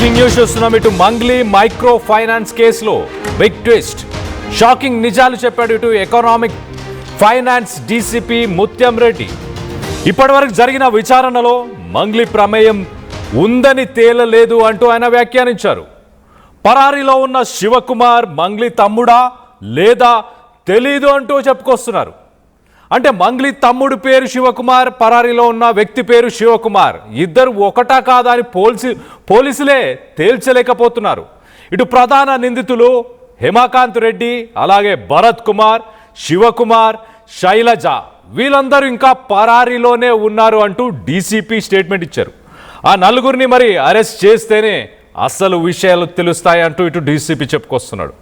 Breaking news చూస్తున్నాం. ఇటు Mangli micro finance కేసులో బిగ్ ట్విస్ట్, షాకింగ్ నిజాలు చెప్పాడు ఇటు ఎకనామిక్ ఫైనాన్స్ డీసీపీ ముత్యం రెడ్డి. ఇప్పటివరకు జరిగిన విచారణలో మంగ్లీ ప్రమేయం ఉందని తేలలేదు అంటూ ఆయన వ్యాఖ్యానించారు. పరారీలో ఉన్న శివకుమార్ మంగ్లీ తమ్ముడా లేదా తెలీదు అంటూ చెప్పుకొస్తున్నారు. అంటే మంగ్లీ తమ్ముడు పేరు శివకుమార్, పరారీలో ఉన్న వ్యక్తి పేరు శివకుమార్, ఇద్దరు ఒకటా కాదా అని పోలీసులే తేల్చలేకపోతున్నారు. ఇటు ప్రధాన నిందితులు హేమకాంత్ రెడ్డి, అలాగే భరత్ కుమార్, శివకుమార్, శైలజ వీళ్ళందరూ ఇంకా పరారీలోనే ఉన్నారు అంటూ డీసీపీ స్టేట్మెంట్ ఇచ్చారు. ఆ నలుగురిని మరి అరెస్ట్ చేస్తేనే అసలు విషయాలు తెలుస్తాయి అంటూ ఇటు డీసీపీ చెప్పుకొస్తున్నాడు.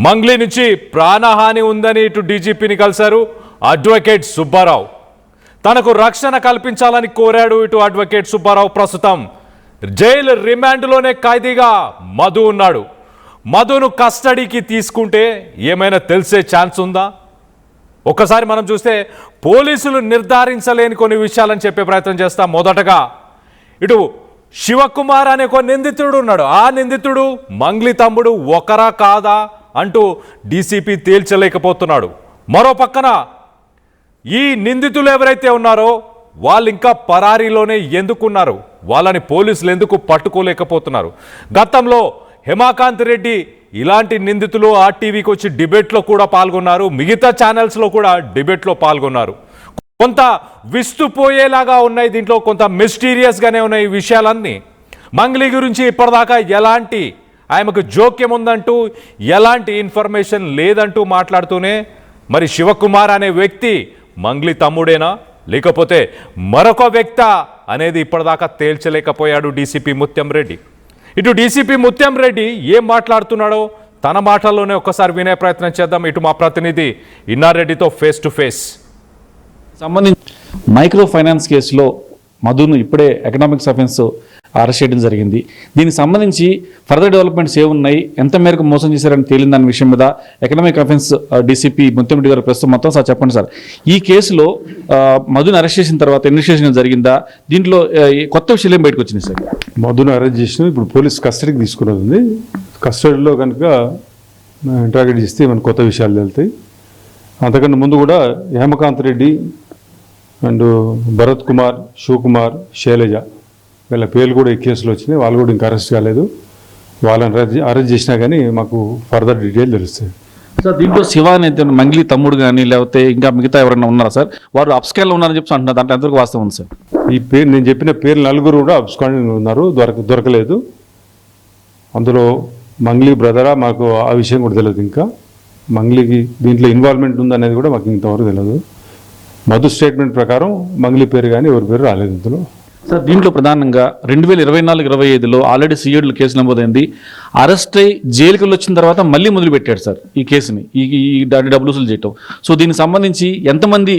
మంగ్లీ నుంచి ప్రాణహాని ఉందని ఇటు డీజీపీని కలిశారు అడ్వకేట్ సుబ్బారావు. తనకు రక్షణ కల్పించాలని కోరాడు ఇటు అడ్వకేట్ సుబ్బారావు. ప్రస్తుతం జైలు రిమాండ్లోనే ఖైదీగా మధు ఉన్నాడు. మధును కస్టడీకి తీసుకుంటే ఏమైనా తెలిసే ఛాన్స్ ఉందా? ఒక్కసారి మనం చూస్తే పోలీసులు నిర్ధారించలేని కొన్ని విషయాలని చెప్పే ప్రయత్నం చేస్తాం. మొదటగా ఇటు శివకుమార్ అనే ఒక నిందితుడు ఉన్నాడు. ఆ నిందితుడు మంగ్లీ తమ్ముడు ఒకరా కాదా అంటూ డీసీపీ తేల్చలేకపోతున్నాడు. మరో పక్కన ఈ నిందితులు ఎవరైతే ఉన్నారో వాళ్ళు ఇంకా పరారీలోనే ఎందుకున్నారు, వాళ్ళని పోలీసులు ఎందుకు పట్టుకోలేకపోతున్నారు? గతంలో హేమకాంత్ రెడ్డి ఇలాంటి నిందితులు ఆర్టీవీకి వచ్చి డిబేట్లో కూడా పాల్గొన్నారు, మిగతా ఛానల్స్లో కూడా డిబేట్లో పాల్గొన్నారు. కొంత విస్తుపోయేలాగా ఉన్నాయి, దీంట్లో కొంత మిస్టీరియస్గానే ఉన్నాయి ఈ విషయాలన్నీ. మంగ్లీ గురించి ఇప్పటిదాకా ఎలాంటి ఆమెకు జోక్యం ఉందంటూ ఎలాంటి ఇన్ఫర్మేషన్ లేదంటూ మాట్లాడుతూనే మరి శివకుమార్ అనే వ్యక్తి మంగ్లీ తమ్ముడేనా లేకపోతే మరొక వ్యక్త అనేది ఇప్పటిదాకా తేల్చలేకపోయాడు డీసీపీ ముత్యం రెడ్డి. ఇటు డీసీపీ ముత్యం రెడ్డి ఏం మాట్లాడుతున్నాడో తన మాటల్లోనే ఒక్కసారి వినే ప్రయత్నం చేద్దాం. ఇటు మా ప్రతినిధి ఇన్నారెడ్డితో ఫేస్ టు ఫేస్. సంబంధించి మైక్రో ఫైనాన్స్ కేసులో మధును ఇప్పుడే ఎకనామిక్స్ అఫెన్స్ అరెస్ట్ చేయడం జరిగింది. దీనికి సంబంధించి ఫర్దర్ డెవలప్మెంట్స్ ఏమున్నాయి, ఎంత మేరకు మోసం చేశారని తేలిందన్న విషయం మీద ఎకనామిక్ అఫెన్స్ డీసీపీ ముత్యం రెడ్డి గారు ప్రస్తుతం మొత్తం సార్ చెప్పండి సార్. ఈ కేసులో మధును అరెస్ట్ చేసిన తర్వాత ఇన్వెస్టిగేషన్ జరిగిందా? దీంట్లో కొత్త విషయాలు ఏం బయటకు వచ్చినాయి సార్? మధును అరెస్ట్ చేసిన ఇప్పుడు పోలీస్ కస్టడీకి తీసుకున్నది ఉంది. కస్టడీలో కనుక ఇంట్రాగేట్ చేస్తే మనకు కొత్త విషయాలు వెళ్తాయి. అంతకన్నా ముందు కూడా హేమకాంత్ రెడ్డి అండ్ భరత్ కుమార్, శివకుమార్, శైలజ వీళ్ళ పేర్లు కూడా ఈ కేసులో వచ్చినాయి. వాళ్ళు కూడా ఇంకా అరెస్ట్ కాలేదు. వాళ్ళని అరెస్ట్ చేసినా కానీ మాకు ఫర్దర్ డీటెయిల్ తెలుస్తాయి సార్. దీంట్లో శివ అనేది మంగ్లీ తమ్ముడు కానీ లేకపోతే ఇంకా మిగతా ఎవరైనా ఉన్నారా సార్? వారు అప్స్కాల్లో ఉన్నారని చెప్పి అంటున్నారు, దాంట్లో ఎంతవరకు వాస్తవం ఉంది సార్? ఈ పేరు నేను చెప్పిన పేర్లు నలుగురు కూడా అబ్స్కాండింగ్ ఉన్నారు, దొరకలేదు. అందులో మంగ్లీ బ్రదరా మాకు ఆ విషయం కూడా తెలియదు. ఇంకా మంగ్లీకి దీంట్లో ఇన్వాల్వ్మెంట్ ఉందనేది కూడా మాకు ఇంతవరకు తెలియదు. మధు స్టేట్మెంట్ ప్రకారం మంగ్లీ పేరు కానీ ఎవరి పేరు రాలేదు ఇందులో సార్. దీంట్లో ప్రధానంగా 2024-25లో ఆల్రెడీ సిఐడిలో కేసు నమోదైంది. అరెస్ట్ అయ్యి జైలుకి వచ్చిన తర్వాత మళ్ళీ మొదలు పెట్టాడు సార్ ఈ కేసుని, ఈ డబ్బులు వసూలు చేయటం. సో దీనికి సంబంధించి ఎంతమంది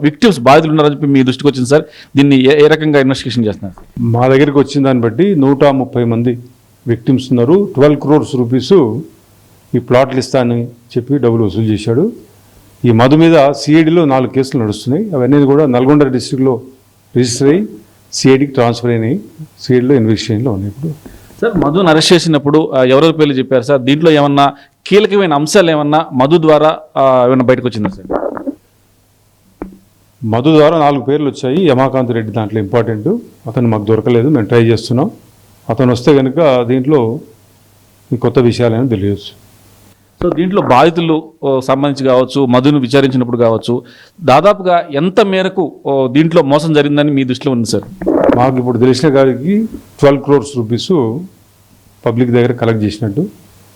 విక్టిమ్స్ బాధితులు ఉన్నారని చెప్పి మీ దృష్టికి వచ్చింది సార్? దీన్ని ఏ రకంగా ఇన్వెస్టిగేషన్ చేస్తున్నారు? మా దగ్గరికి వచ్చిన దాన్ని బట్టి 130 మంది విక్టిమ్స్ ఉన్నారు. 12 crores రూపీస్ ఈ ప్లాట్లు ఇస్తా అని చెప్పి డబ్బులు వసూలు చేశాడు. ఈ మధు మీద సిఐడిలో 4 కేసులు నడుస్తున్నాయి. అవన్నీ కూడా నల్గొండ డిస్ట్రిక్ట్లో రిజిస్టర్ అయ్యి సిఐడికి ట్రాన్స్ఫర్ అయినాయి. సిఐడిలో ఇన్వెస్టిగేషన్లో ఉన్నాయి ఇప్పుడు సార్. మధుని అరెస్ట్ చేసినప్పుడు ఎవరెవరి పేర్లు చెప్పారు సార్? దీంట్లో ఏమన్నా కీలకమైన అంశాలు ఏమన్నా మధు ద్వారా ఏమన్నా బయటకు వచ్చిందా సార్? మధు ద్వారా 4 పేర్లు వచ్చాయి. హేమకాంత్ రెడ్డి దాంట్లో ఇంపార్టెంట్. అతను మాకు దొరకలేదు, మేము ట్రై చేస్తున్నాం. అతను వస్తే కనుక దీంట్లో కొత్త విషయాలని తెలియచ్చు. సో దీంట్లో బాధితులు సంబంధించి కావచ్చు, మధును విచారించినప్పుడు కావచ్చు, దాదాపుగా ఎంత మేరకు దీంట్లో మోసం జరిగిందని మీ దృష్టిలో ఉంది సార్? మాకు ఇప్పుడు తెలిసిన గారికి 12 crores రూపీస్ పబ్లిక్ దగ్గర కలెక్ట్ చేసినట్టు,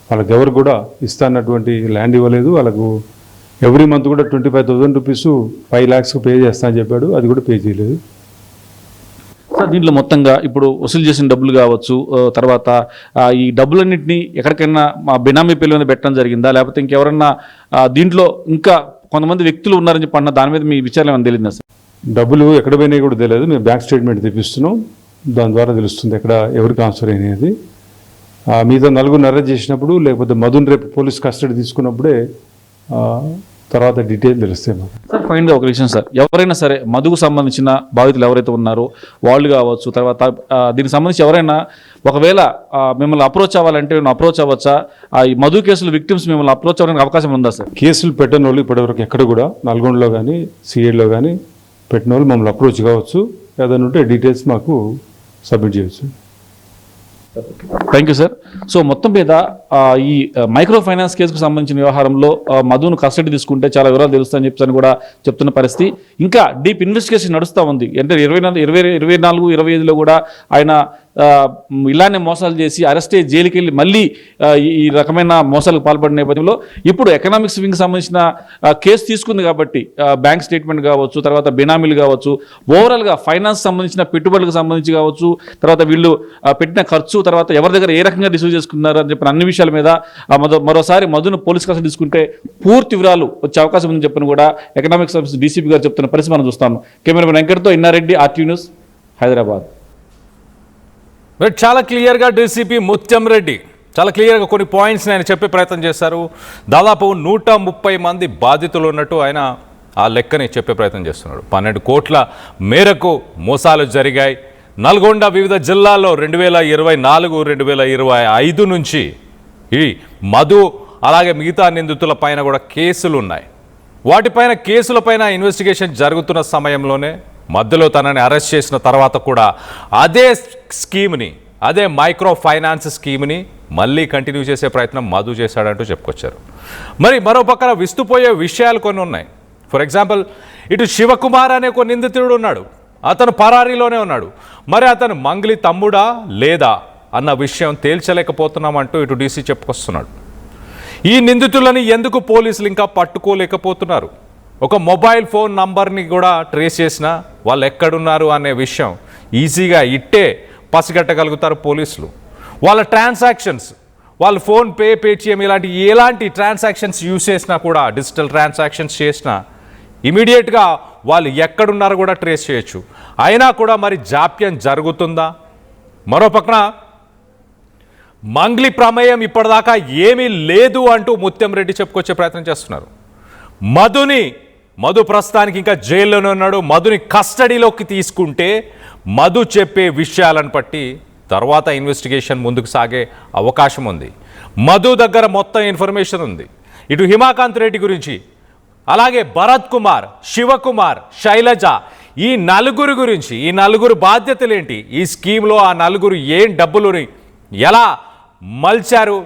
వాళ్ళకి ఎవరు కూడా ఇస్తానటువంటి ల్యాండ్ ఇవ్వలేదు. వాళ్ళకు ఎవ్రీ మంత్ కూడా 25,000 రూపీస్ 5 lakhs పే చేస్తా అని చెప్పాడు, అది కూడా పే చేయలేదు సార్. దీంట్లో మొత్తంగా ఇప్పుడు వసూలు చేసిన డబ్బులు కావచ్చు, తర్వాత ఈ డబ్బులన్నింటినీ ఎక్కడికైనా మా బినామీ పేర్ల మీద పెట్టడం జరిగిందా, లేకపోతే ఇంకెవరన్నా దీంట్లో ఇంకా కొంతమంది వ్యక్తులు ఉన్నారని చెప్పి అన్న దాని మీద మీ విచారణ ఏమైనా తెలియదా సార్? డబ్బులు ఎక్కడ పోయినాయి కూడా తెలియదు. మేము బ్యాంక్ స్టేట్మెంట్ తెప్పిస్తున్నాం, దాని ద్వారా తెలుస్తుంది ఎక్కడ ఎవరు ట్రాన్స్ఫర్ అయినది. మిగతా 4 అరెస్ట్ చేసినప్పుడు లేకపోతే మధుని రేపు పోలీస్ కస్టడీ తీసుకున్నప్పుడే తర్వాత డీటెయిల్ తెలుస్తాయి మాకు. సార్ ఫైనల్గా ఒక విషయం సార్, ఎవరైనా సరే మధుకు సంబంధించిన బాధితులు ఎవరైతే ఉన్నారో వాళ్ళు కావచ్చు, తర్వాత దీనికి సంబంధించి ఎవరైనా ఒకవేళ మిమ్మల్ని అప్రోచ్ అవ్వాలంటే అప్రోచ్ అవ్వచ్చా? ఈ మధు కేసులు విక్టిమ్స్ మిమ్మల్ని అప్రోచ్ అవ్వడానికి అవకాశం ఉందా సార్? కేసులు పెట్టిన వాళ్ళు ఇప్పటివరకు ఎక్కడ కూడా నల్గొండలో కానీ సిఐడిలో కానీ పెట్టిన వాళ్ళు మమ్మల్ని అప్రోచ్ కావచ్చు, ఏదైనా ఉంటే డీటెయిల్స్ మాకు సబ్మిట్ చేయవచ్చు. Thank you sir. సో మొత్తం మీద ఈ మైక్రో ఫైనాన్స్ కేసుకు సంబంధించిన వ్యవహారంలో మధును కస్టడీ తీసుకుంటే చాలా వివరాలు తెలుస్తాయని చెప్పని కూడా చెప్తున్న పరిస్థితి. ఇంకా డీప్ ఇన్వెస్టిగేషన్ నడుస్తూ ఉంది. అంటే 24-25లో కూడా ఆయన ఇలానే మోసాలు చేసి అరెస్ట్ అయ్యి జైలుకి వెళ్ళి మళ్ళీ ఈ రకమైన మోసాలకు పాల్పడిన నేపథ్యంలో ఇప్పుడు ఎకనామిక్స్ వింగ్కి సంబంధించిన కేసు తీసుకుంది కాబట్టి బ్యాంక్ స్టేట్మెంట్ కావచ్చు, తర్వాత బినామీలు కావచ్చు, ఓవరాల్గా ఫైనాన్స్ సంబంధించిన పెట్టుబడులకు సంబంధించి కావచ్చు, తర్వాత వీళ్ళు పెట్టిన ఖర్చు, తర్వాత ఎవరి దగ్గర ఏ రకంగా రిసీవ్ చేసుకున్నారు అని చెప్పిన అన్ని విషయాల మీద మరోసారి మధును పోలీస్ కస్టడీ తీసుకుంటే పూర్తి వివరాలు వచ్చే అవకాశం ఉందని చెప్పని కూడా ఎకనామిక్స్ ఆఫీస్ డీసీపీ గారు చెప్తున్న పరిస్థితి మనం చూస్తాము. కెమెరామెన్ వెంకట్తో ఇన్నారెడ్డి, RTV న్యూస్, హైదరాబాద్. చాలా క్లియర్గా డీసీపీ ముత్యం రెడ్డి చాలా క్లియర్గా కొన్ని పాయింట్స్ని ఆయన చెప్పే ప్రయత్నం చేశారు. దాదాపు 130 మంది బాధితులు ఉన్నట్టు ఆయన ఆ లెక్కని చెప్పే ప్రయత్నం చేస్తున్నాడు. 12 కోట్ల మేరకు మోసాలు జరిగాయి. నల్గొండ వివిధ జిల్లాల్లో 2024-2025 నుంచి ఈ మధు అలాగే మిగతా నిందితుల పైన కూడా కేసులు ఉన్నాయి. వాటిపైన కేసులపైన ఇన్వెస్టిగేషన్ జరుగుతున్న సమయంలోనే మధ్యలో తనని అరెస్ట్ చేసిన తర్వాత కూడా అదే స్కీమ్ని, అదే మైక్రో ఫైనాన్స్ స్కీమ్ని మళ్ళీ కంటిన్యూ చేసే ప్రయత్నం మధు చేశాడంటూ చెప్పుకొచ్చారు. మరి మరో పక్కన విస్తుపోయే విషయాలు కొన్ని ఉన్నాయి. ఫర్ ఎగ్జాంపుల్, ఇటు శివకుమార్ అనే ఒక నిందితుడు ఉన్నాడు, అతను పరారీలోనే ఉన్నాడు. మరి అతను మంగ్లీ తమ్ముడా లేదా అన్న విషయం తేల్చలేకపోతున్నామంటూ ఇటు డీసీ చెప్పుకొస్తున్నాడు. ఈ నిందితులని ఎందుకు పోలీసులు ఇంకా పట్టుకోలేకపోతున్నారు? ఒక మొబైల్ ఫోన్ నంబర్ని కూడా ట్రేస్ చేసినా వాళ్ళు ఎక్కడున్నారు అనే విషయం ఈజీగా ఇట్టే పసిగట్టగలుగుతారు పోలీసులు. వాళ్ళ ట్రాన్సాక్షన్స్, వాళ్ళు ఫోన్పే, పేటిఎం ఎలాంటి ట్రాన్సాక్షన్స్ యూజ్ చేసినా కూడా, డిజిటల్ ట్రాన్సాక్షన్స్ చేసినా ఇమీడియట్గా వాళ్ళు ఎక్కడున్నారో కూడా ట్రేస్ చేయొచ్చు. అయినా కూడా మరి జాప్యం జరుగుతుందా? మరో పక్కన మంగ్లీ ప్రమేయం ఇప్పటిదాకా ఏమీ లేదు అంటూ ముత్యం రెడ్డి చెప్పుకొచ్చే ప్రయత్నం చేస్తున్నారు. మధు ప్రస్తుతానికి ఇంకా జైల్లోనే ఉన్నాడు. మధుని కస్టడీలోకి తీసుకుంటే మధు చెప్పే విషయాలను బట్టి తర్వాత ఇన్వెస్టిగేషన్ ముందుకు సాగే అవకాశం ఉంది. మధు దగ్గర మొత్తం ఇన్ఫర్మేషన్ ఉంది. ఇటు హిమాకాంత్ రెడ్డి గురించి, అలాగే భరత్ కుమార్, శివకుమార్, శైలజ, ఈ నలుగురు గురించి, ఈ నలుగురు బాధ్యతలు ఏంటి, ఈ స్కీమ్లో ఆ నలుగురు ఏం డబ్బులుని ఎలా మల్చారు,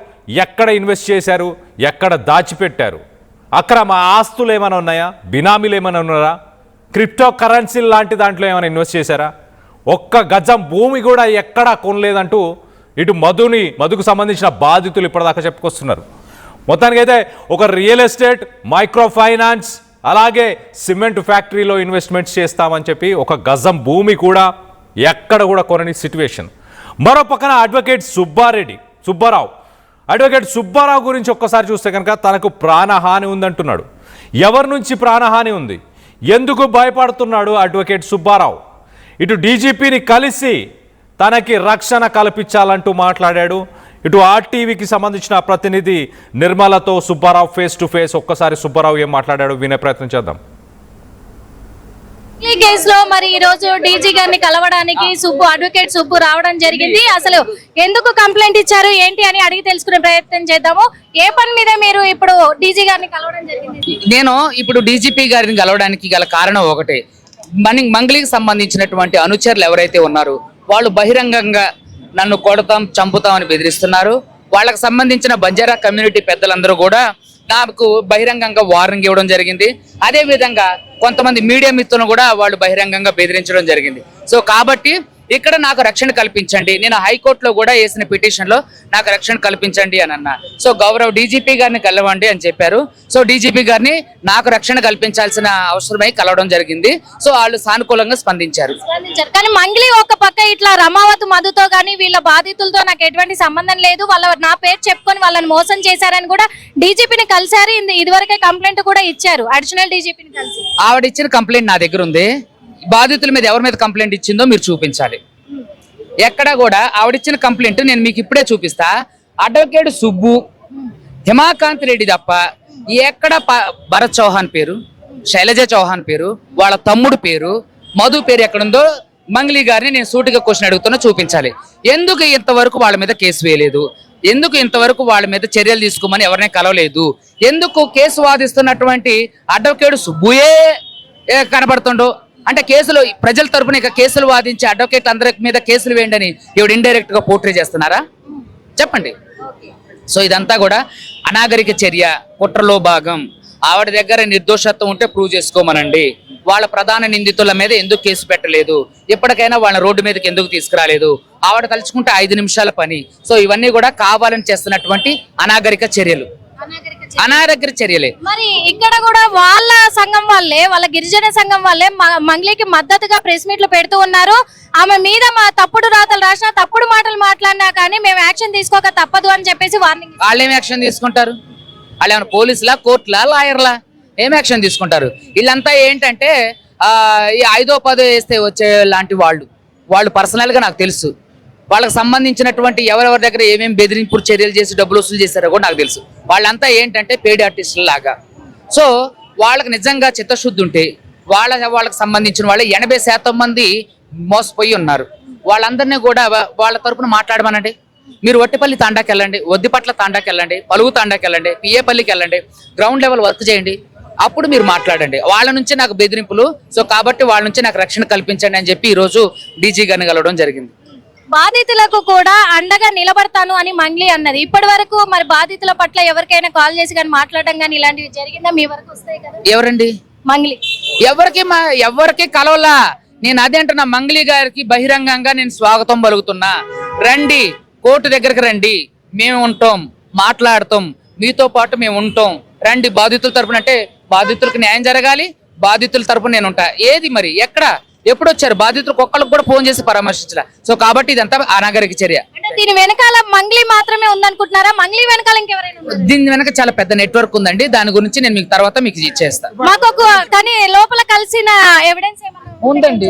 ఎక్కడ ఇన్వెస్ట్ చేశారు, ఎక్కడ దాచిపెట్టారు, అక్రమ ఆస్తులు ఏమైనా ఉన్నాయా, బినామీలు ఏమైనా ఉన్నారా, క్రిప్టో కరెన్సీ లాంటి దాంట్లో ఏమైనా ఇన్వెస్ట్ చేశారా, ఒక్క గజం భూమి కూడా ఎక్కడా కొనలేదంటూ ఇటు మధుకు సంబంధించిన బాధితులు ఇప్పటిదాకా చెప్పుకొస్తున్నారు. మొత్తానికైతే ఒక రియల్ ఎస్టేట్, మైక్రో ఫైనాన్స్, అలాగే సిమెంట్ ఫ్యాక్టరీలో ఇన్వెస్ట్మెంట్స్ చేస్తామని చెప్పి ఒక గజం భూమి కూడా ఎక్కడ కూడా కొనని సిట్యువేషన్. మరో పక్కన అడ్వకేట్ సుబ్బారావు గురించి ఒక్కసారి చూస్తే కనుక తనకు ప్రాణహాని ఉందంటున్నాడు. ఎవరి నుంచి ప్రాణహాని ఉంది, ఎందుకు భయపడుతున్నాడు అడ్వకేట్ సుబ్బారావు? ఇటు డీజీపీని కలిసి తనకి రక్షణ కల్పించాలంటూ మాట్లాడాడు. ఇటు RTVకి సంబంధించిన ప్రతినిధి నిర్మలతో సుబ్బారావు ఫేస్ టు ఫేస్. ఒక్కసారి సుబ్బారావు ఏం మాట్లాడాడు వినే ప్రయత్నం చేద్దాం. ఈ కేసులో మరి ఈ రోజు డీజీ గారిని కలవడానికి అడ్వకేట్ సుబ్బు రావడం జరిగింది. అసలు ఎందుకు కంప్లైంట్ ఇచ్చారు ఏంటి అని అడిగి తెలుసుకునే ప్రయత్నం చేద్దాము. ఏ పని మీద మీరు ఇప్పుడు డీజీ గారిని కలవడం జరిగింది? నేను ఇప్పుడు డీజీపీ గారిని కలవడానికి గల కారణం ఒకటే, మంగ్లీకి సంబంధించినటువంటి అనుచరులు ఎవరైతే ఉన్నారో వాళ్ళు బహిరంగంగా నన్ను కొడతాం, చంపుతాం అని బెదిరిస్తున్నారు. వాళ్ళకి సంబంధించిన బంజారా కమ్యూనిటీ పెద్దలందరూ కూడా నాకు బహిరంగంగా వార్నింగ్ ఇవ్వడం జరిగింది. అదే విధంగా కొంతమంది మీడియా మిత్రులను కూడా వాళ్ళు బహిరంగంగా బెదిరించడం జరిగింది. సో కాబట్టి ఇక్కడ నాకు రక్షణ కల్పించండి, నేను హైకోర్టులో కూడా వేసిన పిటిషన్లో నాకు రక్షణ కల్పించండి అని అన్నా. సో గౌరవ్ డీజీపీ గారిని కలవండి అని చెప్పారు. సో డీజీపీ గారిని నాకు రక్షణ కల్పించాల్సిన అవసరమై కలవడం జరిగింది. సో వాళ్ళు సానుకూలంగా స్పందించారు. కానీ మంగ్లీ ఒక పక్క ఇట్లా రమావతి మధుతో కానీ వీళ్ళ బాధితులతో నాకు ఎటువంటి సంబంధం లేదు, వాళ్ళ నా పేరు చెప్పుకొని వాళ్ళని మోసం చేశారని కూడా డీజీపీని కలిసారు. ఇదివరకే కంప్లైంట్ కూడా ఇచ్చారు, అడిషనల్ డీజీపీని కలిసి. ఆవిడ ఇచ్చిన కంప్లైంట్ నా దగ్గర ఉంది. బాధితుల మీద ఎవరి మీద కంప్లైంట్ ఇచ్చిందో మీరు చూపించాలి. ఎక్కడ కూడా ఆవిడిచ్చిన కంప్లైంట్ నేను మీకు ఇప్పుడే చూపిస్తా. అడ్వకేట్ సుబ్బు, హిమాకాంత్ రెడ్డి తప్ప ఎక్కడ భరత్ చౌహాన్ పేరు, శైలజ చౌహాన్ పేరు, వాళ్ళ తమ్ముడు పేరు, మధు పేరు ఎక్కడుందో మంగ్లీ గారిని నేను సూటిగా క్వశ్చన్ అడుగుతున్నా, చూపించాలి. ఎందుకు ఇంతవరకు వాళ్ళ మీద కేసు వేయలేదు? ఎందుకు ఇంతవరకు వాళ్ళ మీద చర్యలు తీసుకోమని ఎవరిని కలవలేదు? ఎందుకు కేసు వాదిస్తున్నటువంటి అడ్వకేట్ సుబ్బుయే కనబడుతుండో? అంటే కేసులు ప్రజల తరపున ఇక కేసులు వాదించే అడ్వకేట్ అందరి మీద కేసులు వేయండి ఇవిడ ఇండైరెక్ట్ గా పోర్ట్రే చేస్తున్నారా? చెప్పండి. సో ఇదంతా కూడా అనాగరిక చర్య, కుట్రలో భాగం. ఆవిడ దగ్గర నిర్దోషత్వం ఉంటే ప్రూవ్ చేసుకోమనండి. వాళ్ళ ప్రధాన నిందితుల మీద ఎందుకు కేసు పెట్టలేదు? ఎప్పటికైనా వాళ్ళ రోడ్డు మీదకి ఎందుకు తీసుకురాలేదు? ఆవిడ తలుచుకుంటే 5 నిమిషాల పని. సో ఇవన్నీ కూడా కావాలని చేస్తున్నటువంటి అనాగరిక చర్యలు, అనాగరిక చర్యలే. మరి ఇక్కడ కూడా వాళ్ళ సంఘం వాళ్ళే, వాళ్ళ గిరిజన సంఘం వాళ్ళే మంగ్లీకి మద్దతుగా ప్రెస్ మీట్లు పెడుతూ ఉన్నారు. ఆమె మీద మా తప్పుడు రాతలు రాసినా, తప్పుడు మాటలు మాట్లాడినా కానీ మేము యాక్షన్ తీసుకోక తప్పదు అని చెప్పేసి వార్నింగ్. వాళ్ళు ఏం యాక్షన్ తీసుకుంటారు? వాళ్ళు ఏమైనా పోలీసులా, కోర్టులా, లాయర్లా? ఏం యాక్షన్ తీసుకుంటారు? వీళ్ళంతా ఏంటంటే ఈ 5ో 10ో వేస్తే వచ్చే లాంటి వాళ్ళు పర్సనల్ గా నాకు తెలుసు. వాళ్ళకి సంబంధించినటువంటి ఎవరెవరి దగ్గర ఏమేమి బెదిరింపు చర్యలు చేసి డబ్బులు వసూలు చేశారో కూడా నాకు తెలుసు. వాళ్ళంతా ఏంటంటే పెయిడ్ ఆర్టిస్టుల లాగా. సో వాళ్ళకి నిజంగా చిత్తశుద్ధి ఉంటే వాళ్ళకి సంబంధించిన వాళ్ళు 80% మంది మోసపోయి ఉన్నారు. వాళ్ళందరినీ కూడా వాళ్ళ తరపున మాట్లాడమనండి. మీరు వట్టిపల్లి తాండాకి వెళ్ళండి, వద్దిపట్ల తాండాకి వెళ్ళండి, పలుగు తాండాకి వెళ్ళండి, పిఏపల్లికి వెళ్ళండి, గ్రౌండ్ లెవెల్ వర్క్ చేయండి. అప్పుడు మీరు మాట్లాడండి. వాళ్ళ నుంచి నాకు బెదిరింపులు, సో కాబట్టి వాళ్ళ నుంచి నాకు రక్షణ కల్పించండి అని చెప్పి ఈరోజు డీజీ గారిని కలవడం జరిగింది. బాధితులకు కూడా అండగా నిలబడతాను అని మంగ్లీ అన్నది. ఇప్పటి వరకు మరి బాధితుల పట్ల ఎవరికైనా కాల్ చేసి కానీ మాట్లాడడం కానీ ఇలాంటివి జరిగిందా? మీ వరకు వస్తాయి కదా. ఎవరండి? మంగ్లీ. ఎవరికి కలవలా. నేను అదే అంటున్నా, మంగ్లీ గారికి బహిరంగంగా నేను స్వాగతం పలుకుతున్నా. రండి, కోర్టు దగ్గరికి రండి, మేము ఉంటాం, మాట్లాడతాం, మీతో పాటు మేము ఉంటాం. రండి బాధితుల తరపున, అంటే బాధితులకు న్యాయం జరగాలి, బాధితుల తరపున నేను ఉంటా. ఏది మరి ఎక్కడ ఎప్పుడు వచ్చారు? బాధితులకు ఒక్కళ్ళకి కూడా ఫోన్ చేసి పరామర్శించాల. సో కాబట్టి ఇదంతా అనాగరిక చర్య. దీని వెనకాల మంగ్లీ మాత్రమే ఉందనుకుంటున్నారా? మంగ్లీ వెనకాల ఇంకెవరైనా ఉన్నారా? దీని వెనక చాలా పెద్ద నెట్వర్క్ ఉందండి. దాని గురించి నేను మీకు తర్వాత మీకు ఇచ్చేస్తా. మాకు కానీ లోపల కలిసిన ఎవిడెన్స్ ఏమన్నా ఉందండి.